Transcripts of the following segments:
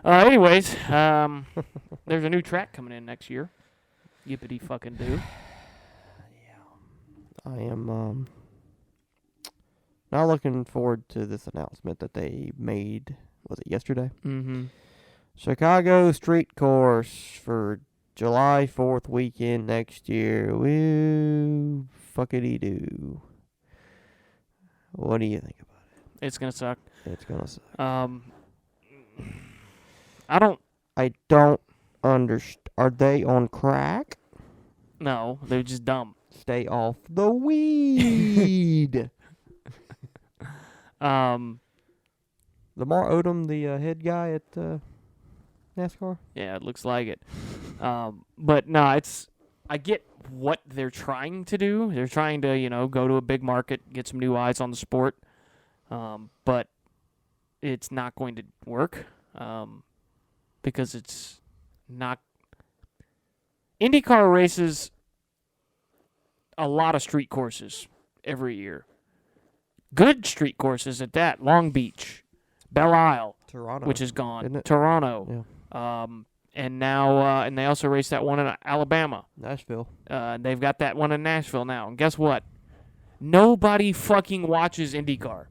Anyways, there's a new track coming in next year. Yippity fucking do. I am not looking forward to this announcement that they made. Was it yesterday? Mm-hmm. Chicago Street Course for July 4th weekend next year. Woo, fuckity doo. What do you think about it? It's gonna suck. It's gonna suck. I don't understand. Are they on crack? know. They're just dumb. Stay off the weed. Lamar Odom, the head guy at NASCAR. Yeah, it looks like it. But no, I get what they're trying to do. They're trying to, go to a big market, get some new eyes on the sport. But it's not going to work because it's not. IndyCar races a lot of street courses every year. Good street courses at that. Long Beach, Belle Isle, Toronto, which is gone. isn't it? Toronto. Yeah. And now, and they also race that one in Alabama. Nashville. They've got that one in Nashville now. And guess what? Nobody fucking watches IndyCar.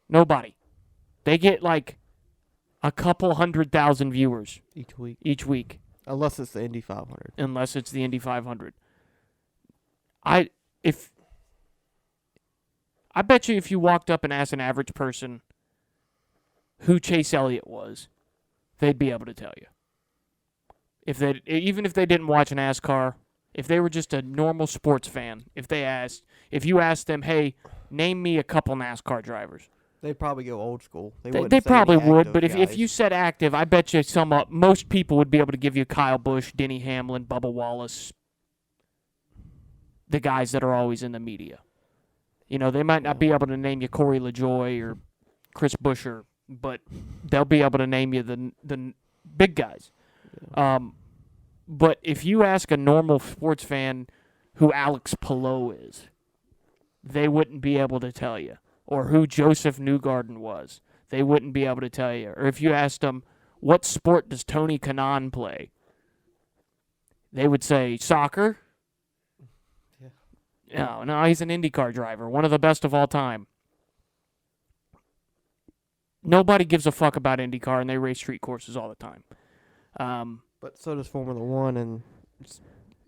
Nobody. They get like a couple 100,000 viewers Each week. Unless it's the Indy 500. Unless it's the Indy 500. I bet you if you walked up and asked an average person who Chase Elliott was, they'd be able to tell you. Even if they didn't watch NASCAR, if they were just a normal sports fan, if you asked them, hey, name me a couple NASCAR drivers. They'd probably go old school. They probably would, but if you said active, I bet you most people would be able to give you Kyle Busch, Denny Hamlin, Bubba Wallace, the guys that are always in the media. They might not be able to name you Corey LaJoie or Chris Buescher, but they'll be able to name you the big guys. But if you ask a normal sports fan who Alex Palou is, they wouldn't be able to tell you. Or who Joseph Newgarden was, they wouldn't be able to tell you. Or if you asked them, what sport does Tony Kanaan play? They would say, soccer. Yeah. No, he's an IndyCar driver, one of the best of all time. Nobody gives a fuck about IndyCar, and they race street courses all the time. But so does Formula One, and it's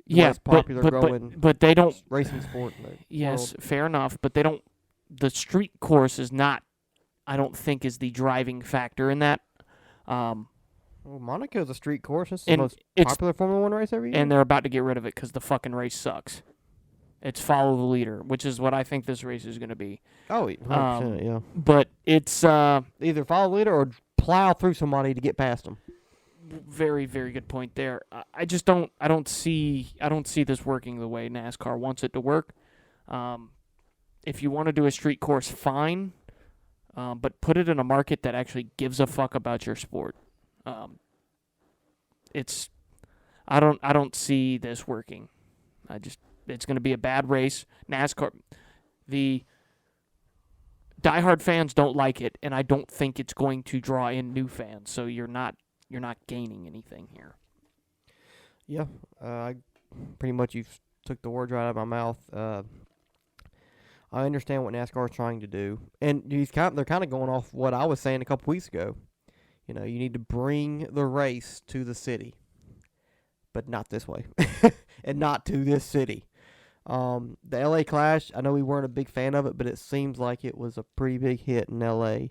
less popular but they don't racing sport. Yes, fair enough, but they don't. The street course is not. I don't think is the driving factor in that. Well, Monaco's a street course. It's the most popular Formula One race every year. And they're about to get rid of it because the fucking race sucks. It's follow the leader, which is what I think this race is going to be. Oh, 100%, yeah. But it's either follow the leader or plow through somebody to get past them. Very, very good point there. I just don't. I don't see this working the way NASCAR wants it to work. If you want to do a street course, fine, but put it in a market that actually gives a fuck about your sport. I don't see this working. It's going to be a bad race. NASCAR, the diehard fans don't like it, and I don't think it's going to draw in new fans. So you're not gaining anything here. Yeah, pretty much you took the words right out of my mouth. I understand what NASCAR is trying to do, and they're kind of going off what I was saying a couple weeks ago. You need to bring the race to the city, but not this way, and not to this city. The LA Clash, I know we weren't a big fan of it, but it seems like it was a pretty big hit in LA,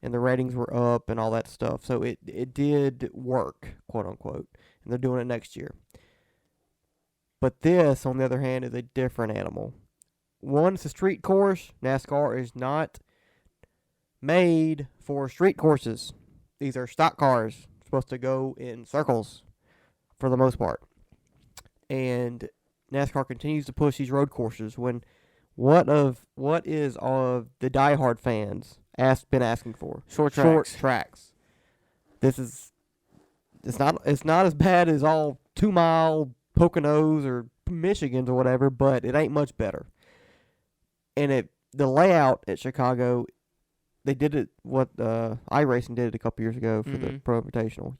and the ratings were up and all that stuff. So it did work, quote unquote, and they're doing it next year. But this, on the other hand, is a different animal. One, it's a street course. NASCAR is not made for street courses. These are stock cars supposed to go in circles for the most part. And NASCAR continues to push these road courses when what is all the diehard fans been asking for? Short tracks. It's not as bad as all 2 mile Poconos or Michigans or whatever, but it ain't much better. And the layout at Chicago they did it. What iRacing did it a couple years ago for the Pro Invitational.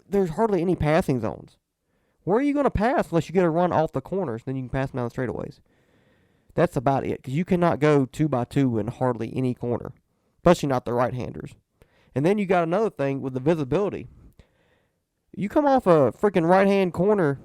There's hardly any passing zones. Where are you going to pass unless you get a run off the corners? Then you can pass them down the straightaways. That's about it, because you cannot go 2x2 in hardly any corner, especially not the right-handers. And then you got another thing with the visibility. You come off a freaking right-hand corner,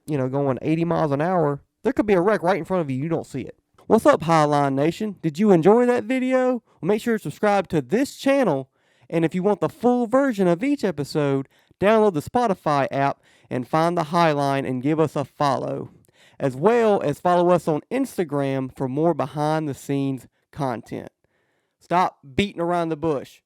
going 80 miles an hour, there could be a wreck right in front of you. You don't see it. What's up, Highline Nation? Did you enjoy that video? Well, make sure to subscribe to this channel. And if you want the full version of each episode, download the Spotify app and find the Highline and give us a follow. As well as follow us on Instagram for more behind-the-scenes content. Stop beating around the bush.